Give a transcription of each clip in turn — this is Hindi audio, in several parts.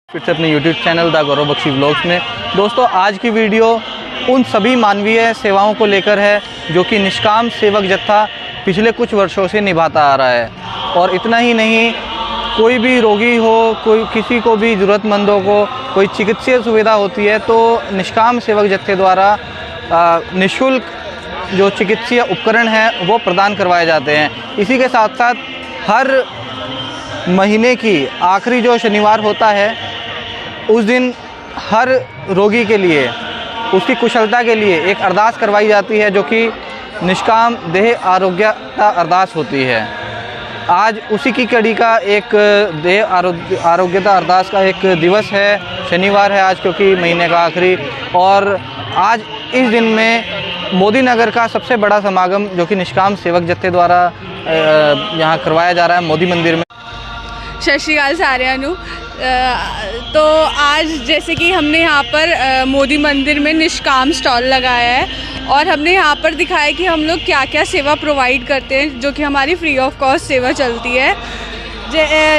फिर से अपने YouTube channel the Gaurav Bakshi vlogs में। दोस्तों, आज की वीडियो उन सभी मानवीय सेवाओं को लेकर है जो कि निष्काम सेवक जत्था पिछले कुछ वर्षों से निभाता आ रहा है। और इतना ही नहीं, कोई भी रोगी हो, कोई किसी को भी ज़रूरतमंदों को कोई चिकित्सीय सुविधा होती है तो निष्काम सेवक जत्थे द्वारा निःशुल्क जो चिकित्सीय उपकरण हैं वो प्रदान करवाए जाते हैं। इसी के साथ साथ हर महीने की आखिरी जो शनिवार होता है उस दिन हर रोगी के लिए उसकी कुशलता के लिए एक अरदास करवाई जाती है जो कि निष्काम देह आरोग्यता अरदास होती है। आज उसी की कड़ी का एक देह आरोग्यता अरदास का एक दिवस है, शनिवार है आज क्योंकि महीने का आखिरी। और आज इस दिन में मोदी नगर का सबसे बड़ा समागम जो कि निष्काम सेवक जत्थे द्वारा यहाँ करवाया जा रहा है मोदी मंदिर में। सत श्री अकाल सारिਆਂ ਨੂੰ। तो आज जैसे कि हमने यहाँ पर मोदी मंदिर में निष्काम स्टॉल लगाया है और हमने यहाँ पर दिखाया कि हम लोग क्या क्या सेवा प्रोवाइड करते हैं जो कि हमारी फ्री ऑफ कॉस्ट सेवा चलती है।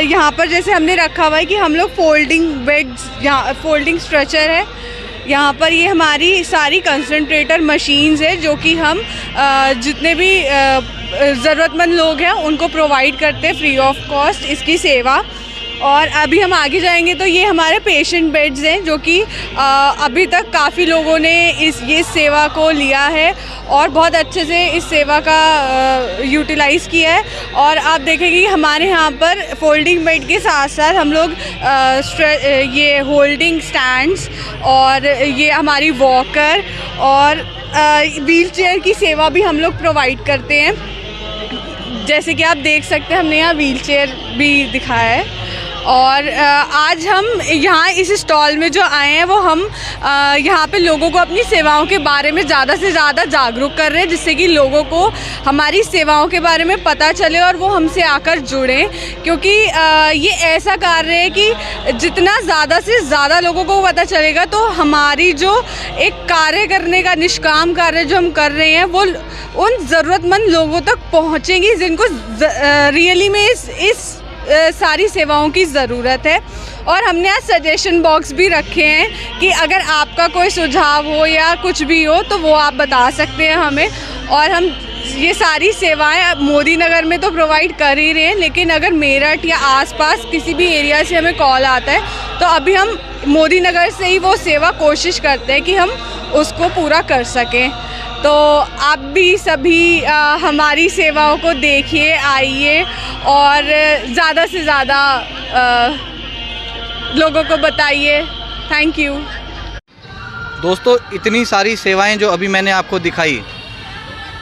यहाँ पर जैसे हमने रखा हुआ है कि हम लोग फोल्डिंग बेड्स, यहाँ फोल्डिंग स्ट्रेचर है, यहाँ पर ये हमारी सारी कंसंट्रेटर मशीन्स है जो कि हम जितने भी ज़रूरतमंद लोग हैं उनको प्रोवाइड करते हैं फ्री ऑफ कॉस्ट इसकी सेवा। और अभी हम आगे जाएंगे तो ये हमारे पेशेंट बेड्स हैं जो कि अभी तक काफ़ी लोगों ने ये सेवा को लिया है और बहुत अच्छे से इस सेवा का यूटिलाइज़ किया है। और आप देखेंगे कि हमारे यहाँ पर फोल्डिंग बेड के साथ साथ हम लोग ये होल्डिंग स्टैंड्स और ये हमारी वॉकर और व्हील चेयर की सेवा भी हम लोग प्रोवाइड करते हैं। जैसे कि आप देख सकते हैं हमने यहाँ व्हील चेयर भी दिखाया है। और आज हम यहाँ इस स्टॉल में जो आए हैं वो हम यहाँ पे लोगों को अपनी सेवाओं के बारे में ज़्यादा से ज़्यादा जागरूक कर रहे हैं जिससे कि लोगों को हमारी सेवाओं के बारे में पता चले और वो हमसे आकर जुड़ें। क्योंकि ये ऐसा कार्य है कि जितना ज़्यादा से ज़्यादा लोगों को पता चलेगा तो हमारी जो एक कार्य करने का निष्काम कार्य जो हम कर रहे हैं वो उन ज़रूरतमंद लोगों तक पहुँचेंगी जिनको रियली में इस सारी सेवाओं की ज़रूरत है। और हमने आज सजेशन बॉक्स भी रखे हैं कि अगर आपका कोई सुझाव हो या कुछ भी हो तो वो आप बता सकते हैं हमें। और हम ये सारी सेवाएं मोदी नगर में तो प्रोवाइड कर ही रहे हैं, लेकिन अगर मेरठ या आसपास किसी भी एरिया से हमें कॉल आता है तो अभी हम मोदी नगर से ही वो सेवा कोशिश करते हैं कि हम उसको पूरा कर सकें। तो आप भी सभी हमारी सेवाओं को देखिए, आइए और ज़्यादा से ज़्यादा लोगों को बताइए। Thank you. दोस्तों, इतनी सारी सेवाएं जो अभी मैंने आपको दिखाई,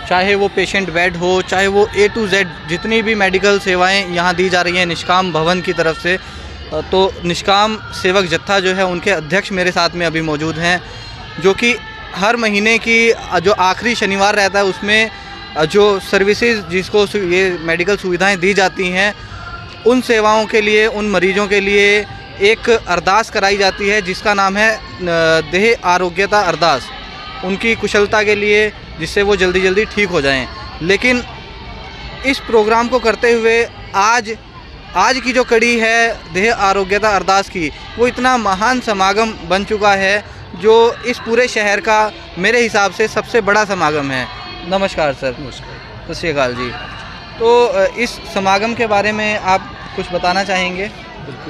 चाहे वो पेशेंट बेड हो, चाहे वो A to Z जितनी भी मेडिकल सेवाएं यहाँ दी जा रही हैं निष्काम भवन की तरफ से, तो निष्काम सेवक जत्था जो है उनके अध्यक्ष मेरे साथ में अभी मौजूद हैं जो कि हर महीने की जो आखिरी शनिवार रहता है उसमें जो सर्विसेज जिसको ये मेडिकल सुविधाएं दी जाती हैं उन सेवाओं के लिए, उन मरीजों के लिए एक अरदास कराई जाती है जिसका नाम है देह आरोग्यता अरदास, उनकी कुशलता के लिए जिससे वो जल्दी जल्दी ठीक हो जाएं। लेकिन इस प्रोग्राम को करते हुए आज की जो कड़ी है देह आरोग्यता अरदास की, वो इतना महान समागम बन चुका है जो इस पूरे शहर का मेरे हिसाब से सबसे बड़ा समागम है। नमस्कार सर। नमस्कार। सत श्री अकाल जी। तो इस समागम के बारे में आप कुछ बताना चाहेंगे?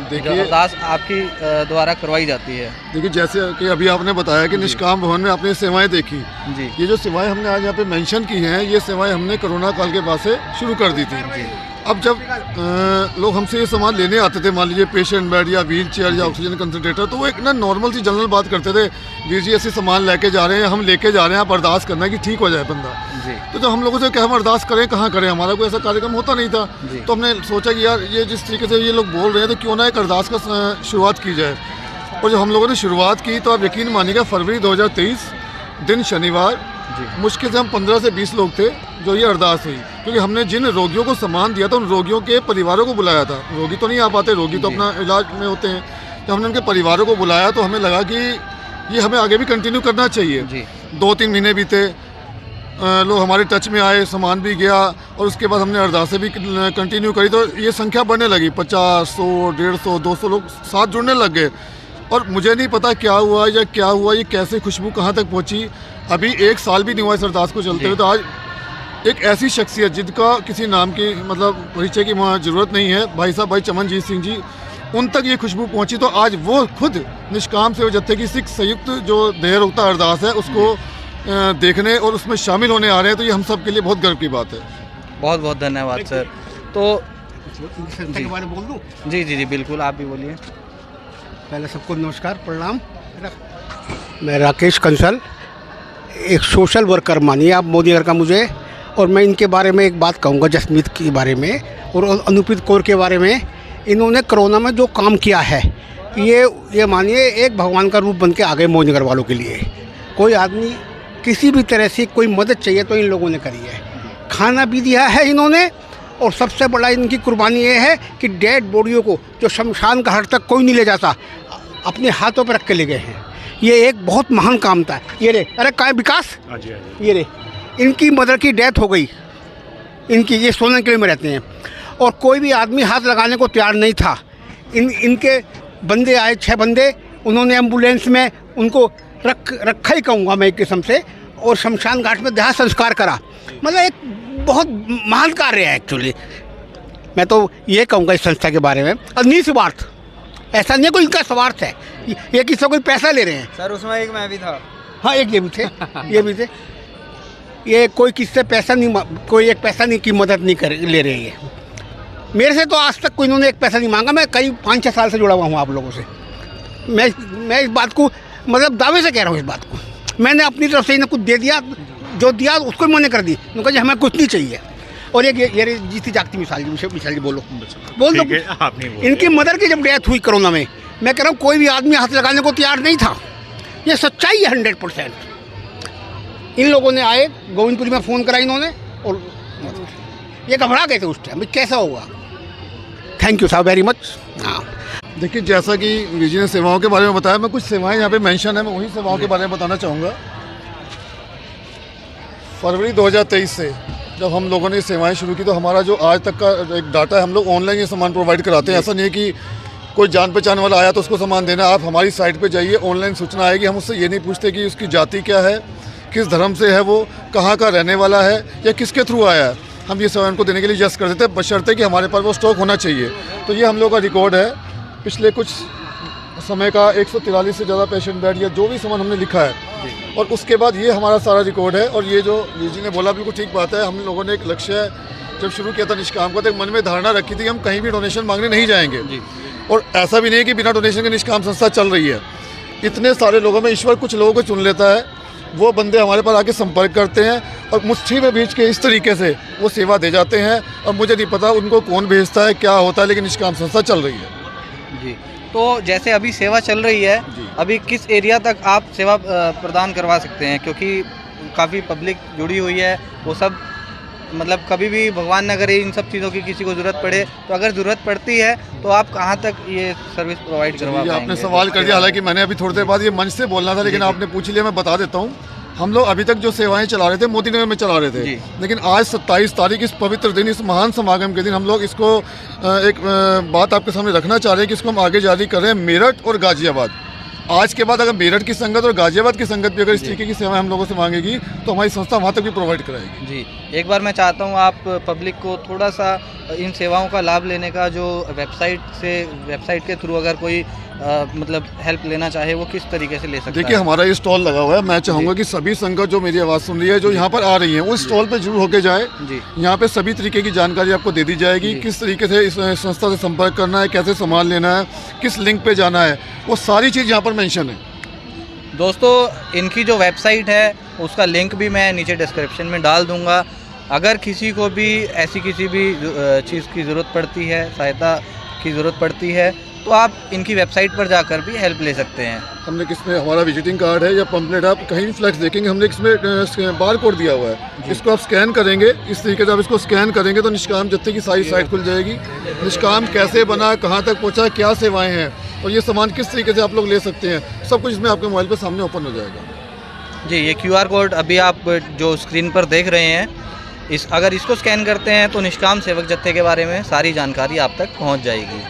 देखिए, अरदास आपकी द्वारा करवाई जाती है। देखिए, जैसे कि अभी आपने बताया कि निष्काम भवन में आपने सेवाएं देखी जी। ये जो सेवाएं हमने आज यहाँ पे मेंशन की हैं, ये सेवाएं हमने कोरोना काल के बाद से शुरू कर दी थी जी। अब जब लोग हमसे ये सामान लेने आते थे, मान लीजिए पेशेंट बेड या व्हील चेयर या ऑक्सीजन कंसनट्रेटर, तो वो एक ना नॉर्मल सी जनरल बात करते थे, वीर जी ऐसे सामान लेके जा रहे हैं, हम लेके जा रहे हैं, आप अरदास करना है कि ठीक हो जाए बंदा जी। तो जब हम लोगों से क्या हम अरदास करें, कहाँ करें, हमारा कोई ऐसा कार्यक्रम होता नहीं था। तो हमने सोचा कि यार ये जिस तरीके से ये लोग बोल रहे हैं तो क्यों ना एक अरदास का शुरुआत की जाए। और जब हम लोगों ने शुरुआत की तो आप यकीन मानिएगा फरवरी 2023 दिन शनिवार मुश्किल से हम 15 से 20 लोग थे जो ये अरदास हुई। क्योंकि हमने जिन रोगियों को सामान दिया था उन रोगियों के परिवारों को बुलाया था। रोगी तो नहीं आ पाते, रोगी तो अपना इलाज में होते हैं। तो हमने उनके परिवारों को बुलाया तो हमें लगा कि ये हमें आगे भी कंटिन्यू करना चाहिए। 2-3 महीने बीते, लोग हमारे टच में आए, सामान भी गया और उसके बाद हमने अरदासें भी कंटिन्यू करी, तो ये संख्या बढ़ने लगी। 50, 100, 150, 200 लोग साथ जुड़ने लग गए। और मुझे नहीं पता क्या हुआ या क्या हुआ, ये कैसे खुशबू कहाँ तक पहुँची। अभी 1 साल भी नहीं हुआ इस अरदास को चलते हुए, तो आज एक ऐसी शख्सियत जिनका किसी नाम की मतलब परिचय की ज़रूरत नहीं है, भाई साहब भाई चमनजीत सिंह जी, उन तक ये खुशबू पहुँची। तो आज वो खुद निष्काम सेवा जत्थे की सिख संयुक्त जो देर उगता अरदास है उसको देखने और उसमें शामिल होने आ रहे हैं, तो ये हम सब के लिए बहुत गर्व की बात है। बहुत बहुत धन्यवाद सर। तो संस्था के बारे में बोल दूँ? जी जी जी बिल्कुल, आप भी बोलिए। पहले सबको नमस्कार, प्रणाम। मैं राकेश कंसल, एक सोशल वर्कर मानिए आप मोदी नगर का मुझे, और मैं इनके बारे में एक बात कहूँगा, जसमीत के बारे में और अनुप्रीत कौर के बारे में। इन्होंने कोरोना में जो काम किया है, ये मानिए एक भगवान का रूप बन के आ गए मोदी नगर वालों के लिए। कोई आदमी किसी भी तरह से कोई मदद चाहिए तो इन लोगों ने करी है, खाना भी दिया है इन्होंने, और सबसे बड़ा इनकी कुर्बानी ये है कि डेड बॉडियों को जो शमशान घाट तक कोई नहीं ले जाता, अपने हाथों पर रख के ले गए हैं। ये एक बहुत महान काम था। ये रे, अरे कहाँ विकास, ये रे, इनकी मदर की डेथ हो गई, इनकी, ये सोलन किले में रहते हैं, और कोई भी आदमी हाथ लगाने को तैयार नहीं था। इनके बंदे आए, 6 बंदे, उन्होंने एम्बुलेंस में उनको रखा ही कहूँगा मैं एक किस्म से, और शमशान घाट में देह संस्कार करा। मतलब एक बहुत महान कार्य है एक्चुअली। मैं तो ये कहूँगा इस संस्था के बारे में, और निस्वार्थ, ऐसा नहीं है कोई इनका स्वार्थ है, ये किसी कोई पैसा ले रहे हैं। सर उसमें एक मैं भी था। हाँ, एक ये भी थे, ये भी थे। ये कोई किससे पैसा नहीं, कोई एक पैसा नहीं की मदद नहीं ले रहे हैं। मेरे से तो आज तक कोई इन्होंने एक पैसा नहीं मांगा। मैं कई 5-6 साल से जुड़ा हुआ हूँ आप लोगों से। मैं इस बात को मतलब दावे से कह रहा हूँ, इस बात को मैंने अपनी तरफ से इन्हें कुछ दे दिया, जो दिया उसको ही मना कर दी। उनका जी हमें कुछ नहीं चाहिए। और ये जीती जागती मिसाल जी बोल दो। इनकी मदर की जब डेथ हुई कोरोना में, मैं कह रहा हूँ कोई भी आदमी हाथ लगाने को तैयार नहीं था। ये सच्चाई है 100%। इन लोगों ने आए, गोविंदपुरी में फ़ोन करा इन्होंने, और ये घबरा गए थे उस टाइम, कैसा होगा। Thank you sir very much. हाँ, देखिए, जैसा कि विजय ने सेवाओं के बारे में बताया, मैं कुछ सेवाएं यहाँ पे मेंशन है, मैं वही सेवाओं के बारे में बताना चाहूँगा। फरवरी 2023 से जब हम लोगों ने ये सेवाएं शुरू की, तो हमारा जो आज तक का एक डाटा है, हम लोग ऑनलाइन ये सामान प्रोवाइड कराते हैं। ऐसा नहीं है कि कोई जान पहचान वाला आया तो उसको सामान देना। आप हमारी साइट पे जाइए, ऑनलाइन सूचना आएगी। हम उससे ये नहीं पूछते कि उसकी जाति क्या है, किस धर्म से है, वो कहाँ का रहने वाला है, या किसके थ्रू आया है। हम ये सेवा उनको देने के लिए जस्ट कर देते हैं, बशर्ते कि हमारे पास वो स्टॉक होना चाहिए। तो ये हम लोग का रिकॉर्ड है पिछले कुछ समय का। 143 से ज़्यादा पेशेंट बेड या जो भी सामान हमने लिखा है, और उसके बाद ये हमारा सारा रिकॉर्ड है। और ये जो जी ने बोला बिल्कुल ठीक बात है। हम लोगों ने एक लक्ष्य जब शुरू किया था निष्काम को, तो एक मन में धारणा रखी थी कि हम कहीं भी डोनेशन मांगने नहीं जाएंगे। और ऐसा भी नहीं है कि बिना डोनेशन के निष्काम संस्था चल रही है। इतने सारे लोगों में ईश्वर कुछ लोगों को चुन लेता है, वो बंदे हमारे पास आके संपर्क करते हैं और मुट्ठी में बीच के इस तरीके से वो सेवा दे जाते हैं। और मुझे नहीं पता उनको कौन भेजता है, क्या होता है, लेकिन निष्काम संस्था चल रही है जी। तो जैसे अभी सेवा चल रही है, अभी किस एरिया तक आप सेवा प्रदान करवा सकते हैं? क्योंकि काफ़ी पब्लिक जुड़ी हुई है, वो सब मतलब कभी भी भगवान न करे इन सब चीज़ों की किसी को ज़रूरत पड़े, तो अगर ज़रूरत पड़ती है तो आप कहाँ तक ये सर्विस प्रोवाइड करवा पाएंगे? आपने सवाल कर दिया, हालांकि मैंने अभी थोड़ी देर बाद ये मंच से बोलना था, लेकिन आपने पूछ लिया, मैं बता देता हूँ। हम लोग अभी तक जो सेवाएं चला रहे थे मोदी नगर में चला रहे थे, लेकिन आज 27 तारीख इस पवित्र दिन, इस महान समागम के दिन हम लोग इसको एक बात आपके सामने रखना चाह रहे हैं कि इसको हम आगे जारी कर रहे हैं मेरठ और गाजियाबाद। आज के बाद अगर मेरठ की संगत और गाजियाबाद की संगत भी अगर इस तरीके की सेवाएं हम लोगों से मांगेगी तो हमारी संस्था वहाँ तक भी प्रोवाइड कराएगी। जी, एक बार मैं चाहता हूँ आप पब्लिक को थोड़ा सा इन सेवाओं का लाभ लेने का, जो वेबसाइट के थ्रू अगर कोई मतलब हेल्प लेना चाहे वो किस तरीके से ले सकता है? देखिए, हमारा ये स्टॉल लगा हुआ है। मैं चाहूँगा कि सभी संगत जो मेरी आवाज़ सुन रही है, जो यहाँ पर आ रही है, वो स्टॉल पे जरूर होके जाए। यहाँ पे सभी तरीके की जानकारी आपको दे दी जाएगी, किस तरीके से इस संस्था से संपर्क करना है, कैसे सामान लेना है, किस लिंक पे जाना है, वो सारी चीज़ यहाँ पर मेंशन है। दोस्तों, इनकी जो वेबसाइट है उसका लिंक भी मैं नीचे डिस्क्रिप्शन में डाल दूँगा। अगर किसी को भी ऐसी किसी भी चीज़ की ज़रूरत पड़ती है, सहायता की ज़रूरत पड़ती है, तो आप इनकी वेबसाइट पर जाकर भी हेल्प ले सकते हैं। हमने किसमें हमारा विजिटिंग कार्ड है या पंपलेट, आप कहीं भी फ्लैक्स देखेंगे, हमने इसमें बार कोड दिया हुआ है। इसको आप स्कैन करेंगे, इस तरीके से आप इसको स्कैन करेंगे तो निष्काम जत्थे की सारी साइट खुल जाएगी। निष्काम कैसे बना, कहाँ तक पहुँचा, क्या सेवाएँ हैं और ये सामान किस तरीके से आप लोग ले सकते हैं, सब कुछ इसमें आपके मोबाइल पर सामने ओपन हो जाएगा। जी, ये QR कोड अभी आप जो स्क्रीन पर देख रहे हैं, अगर इसको स्कैन करते हैं तो निष्काम सेवक जत्थे के बारे में सारी जानकारी आप तक पहुंच जाएगी।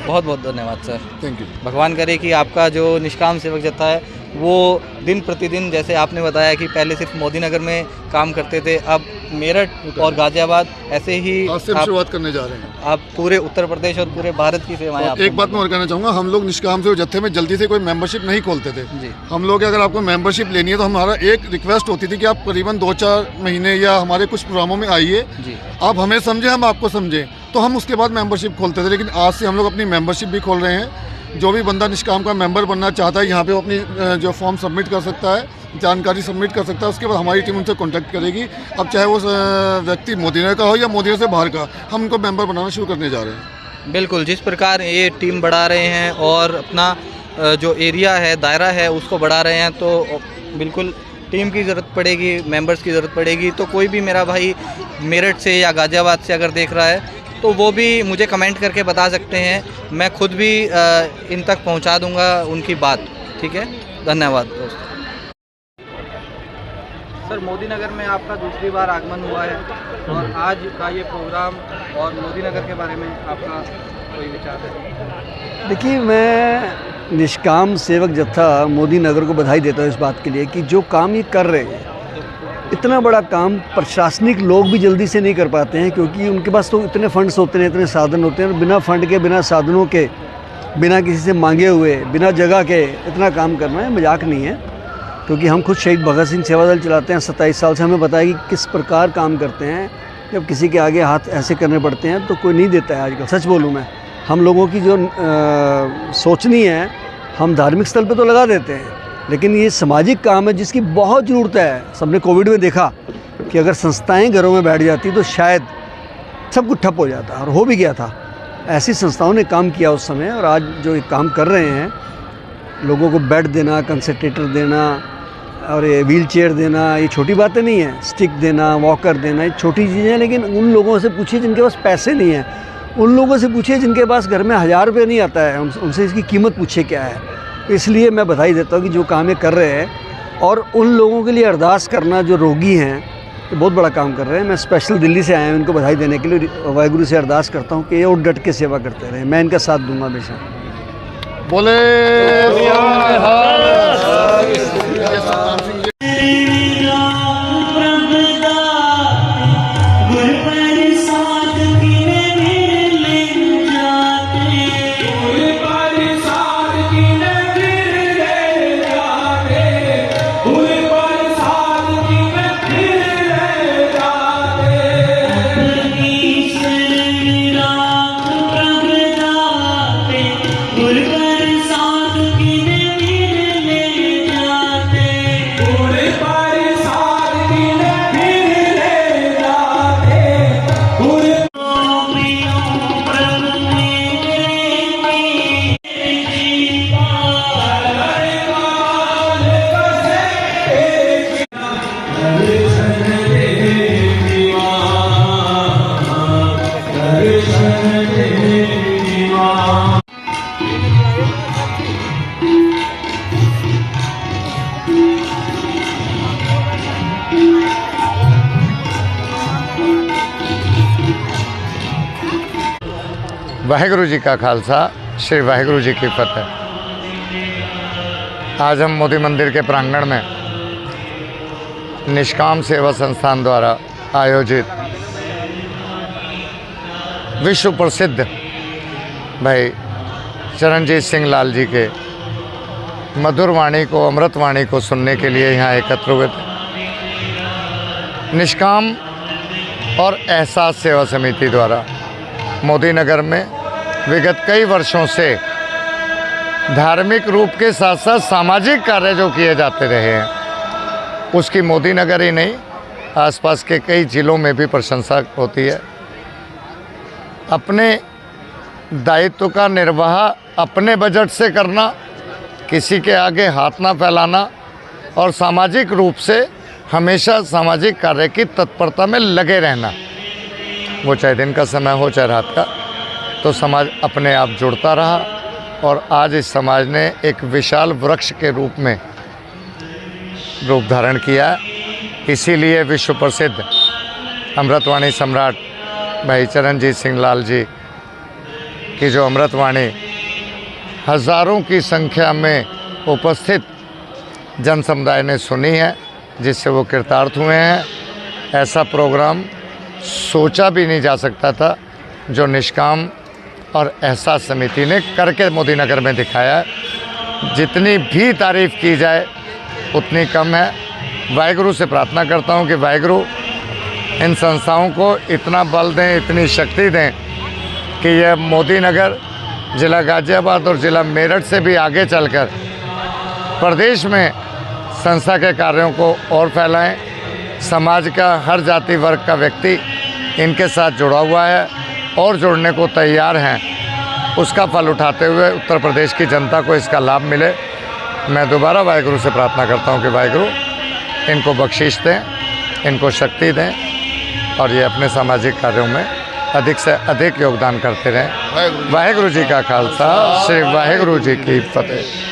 बहुत बहुत धन्यवाद सर। Thank you. भगवान करे कि आपका जो निष्काम सेवक जत्था है वो दिन प्रतिदिन, जैसे आपने बताया कि पहले सिर्फ मोदी नगर में काम करते थे, अब मेरठ और गाज़ियाबाद ऐसे ही आज से हम शुरुआत करने जा रहे हैं। आप पूरे उत्तर प्रदेश और पूरे भारत की सेवाएं आप एक बात मैं और कहना चाहूँगा, हम लोग निष्काम सेवक जत्थे में जल्दी से कोई मेंबरशिप नहीं खोलते थे जी। हम लोग अगर आपको मेंबरशिप लेनी है तो हमारा एक रिक्वेस्ट होती थी कि आप करीबन 2-4 महीने या हमारे कुछ प्रोग्रामों में आइए, जी। आप हमें समझें, हम आपको समझें, तो हम उसके बाद मेंबरशिप खोलते थे। लेकिन आज से हम लोग अपनी मेंबरशिप भी खोल रहे हैं। जो भी बंदा निष्काम का मेंबर बनना चाहता है, यहाँ पे वो अपनी जो फॉर्म सबमिट कर सकता है, जानकारी सबमिट कर सकता है। उसके बाद हमारी टीम उनसे कांटेक्ट करेगी। अब चाहे वो व्यक्ति मोदी नगर का हो या मोदी नगर से बाहर का, हम उनको मेंबर बनाना शुरू करने जा रहे हैं। बिल्कुल, जिस प्रकार ये टीम बढ़ा रहे हैं और अपना जो एरिया है, दायरा है, उसको बढ़ा रहे हैं, तो बिल्कुल टीम की ज़रूरत पड़ेगी, मेंबर्स की ज़रूरत पड़ेगी। तो कोई भी मेरा भाई मेरठ से या गाज़ियाबाद से अगर देख रहा है तो वो भी मुझे कमेंट करके बता सकते हैं, मैं खुद भी इन तक पहुंचा दूंगा उनकी बात। ठीक है, धन्यवाद दोस्तों। सर, मोदी नगर में आपका दूसरी बार आगमन हुआ है और आज का ये प्रोग्राम और मोदी नगर के बारे में आपका कोई विचार है? देखिए, मैं निष्काम सेवक जत्था मोदी नगर को बधाई देता हूँ इस बात के लिए कि जो काम ये कर रहे हैं, इतना बड़ा काम प्रशासनिक लोग भी जल्दी से नहीं कर पाते हैं, क्योंकि उनके पास तो इतने फंड्स होते हैं, इतने साधन होते हैं, बिना फंड के, बिना साधनों के, बिना किसी से मांगे हुए, बिना जगह के इतना काम करना है मजाक नहीं है। क्योंकि हम खुद शहीद भगत सिंह सेवा दल चलाते हैं 27 साल से, हमें पता है कि किस प्रकार काम करते हैं। जब किसी के आगे हाथ ऐसे करने पड़ते हैं तो कोई नहीं देता है आजकल। सच बोलूँ मैं, हम लोगों की जो सोचनी है, हम धार्मिक स्थल पे तो लगा देते हैं, लेकिन ये सामाजिक काम है जिसकी बहुत ज़रूरत है। सबने कोविड में देखा कि अगर संस्थाएं घरों में बैठ जाती तो शायद सब कुछ ठप हो जाता, और हो भी गया था। ऐसी संस्थाओं ने काम किया उस समय, और आज जो ये काम कर रहे हैं, लोगों को बेड देना, कंसंट्रेटर देना और ये व्हील चेयर देना, ये छोटी बातें नहीं है। स्टिक देना, वॉकर देना, ये छोटी चीज़ें हैं, लेकिन उन लोगों से पूछिए जिनके पास पैसे नहीं हैं, उन लोगों से पूछिए जिनके पास घर में 1000 रुपये नहीं आता है, उनसे इसकी कीमत पूछिए क्या है। इसलिए मैं बधाई देता हूँ कि जो काम ये कर रहे हैं, और उन लोगों के लिए अरदास करना जो रोगी हैं, ये बहुत बड़ा काम कर रहे हैं। मैं स्पेशल दिल्ली से आया हूँ इनको बधाई देने के लिए। वाहिगुरु से अरदास करता हूँ कि ये और डट के सेवा करते रहें। मैं इनका साथ दूंगा हमेशा। बोले वाहिगुरु जी का खालसा, श्री वाहिगुरु जी की फतेह। आज हम मोदी मंदिर के प्रांगण में निष्काम सेवा संस्थान द्वारा आयोजित विश्व प्रसिद्ध भाई चरणजीत सिंह लाल जी के मधुर वाणी को, अमृत वाणी को सुनने के लिए यहाँ एकत्र हुए थे। निष्काम और एहसास सेवा समिति द्वारा मोदी नगर में विगत कई वर्षों से धार्मिक रूप के साथ साथ सामाजिक कार्य जो किए जाते रहे हैं, उसकी मोदी नगर ही नहीं, आसपास के कई ज़िलों में भी प्रशंसा होती है। अपने दायित्व का निर्वाह अपने बजट से करना, किसी के आगे हाथ ना फैलाना, और सामाजिक रूप से हमेशा सामाजिक कार्य की तत्परता में लगे रहना, वो चाहे दिन का समय हो चाहे रात का, तो समाज अपने आप जुड़ता रहा। और आज इस समाज ने एक विशाल वृक्ष के रूप में रूप धारण किया है। इसीलिए विश्व प्रसिद्ध अमृतवाणी सम्राट भाई चरणजीत सिंह लाल जी की जो अमृतवाणी हज़ारों की संख्या में उपस्थित जन समुदाय ने सुनी है, जिससे वो कृतार्थ हुए हैं। ऐसा प्रोग्राम सोचा भी नहीं जा सकता था जो निष्काम और एहसास समिति ने करके मोदी नगर में दिखाया है। जितनी भी तारीफ़ की जाए उतनी कम है। वाहिगुरु से प्रार्थना करता हूँ कि वाहिगुरु इन संस्थाओं को इतना बल दें, इतनी शक्ति दें कि यह मोदी नगर, ज़िला गाज़ियाबाद और ज़िला मेरठ से भी आगे चलकर प्रदेश में संस्था के कार्यों को और फैलाएं। समाज का हर जाति वर्ग का व्यक्ति इनके साथ जुड़ा हुआ है और जुड़ने को तैयार हैं। उसका फल उठाते हुए उत्तर प्रदेश की जनता को इसका लाभ मिले। मैं दोबारा वाहिगुरु से प्रार्थना करता हूँ कि वाहिगुरु इनको बख्शिश दें, इनको शक्ति दें और ये अपने सामाजिक कार्यों में अधिक से अधिक योगदान करते रहें। वाहिगुरु जी का खालसा, श्री वाहिगुरु जी की फतेह।